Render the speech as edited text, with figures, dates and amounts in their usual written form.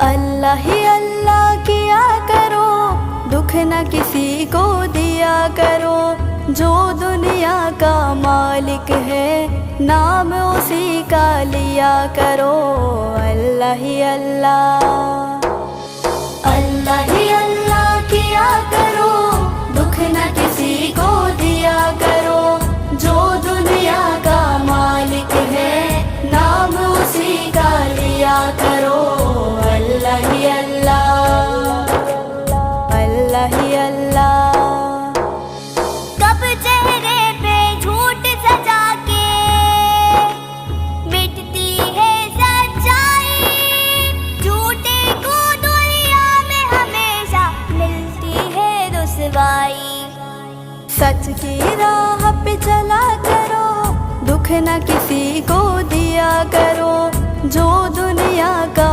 अल्लाह ही अल्लाह किया करो, दुख न किसी को दिया करो। जो दुनिया का मालिक है, नाम उसी का लिया करो। अल्लाह ही अल्लाह, अल्लाह ही अल्लाह किया करो, दुख न किसी को दिया करो। जो दुनिया का मालिक है, नाम उसी का लिया करो। अल्लाह ही अल्लाह, अल्लाह ही अल्लाह। कब चेहरे पे झूठ सजा के मिटती है सच्चाई, झूठे को दुनिया में हमेशा मिलती है रुसवाई। सच की राह पे चला करो, दुख न किसी को दिया करो। जो दुनिया का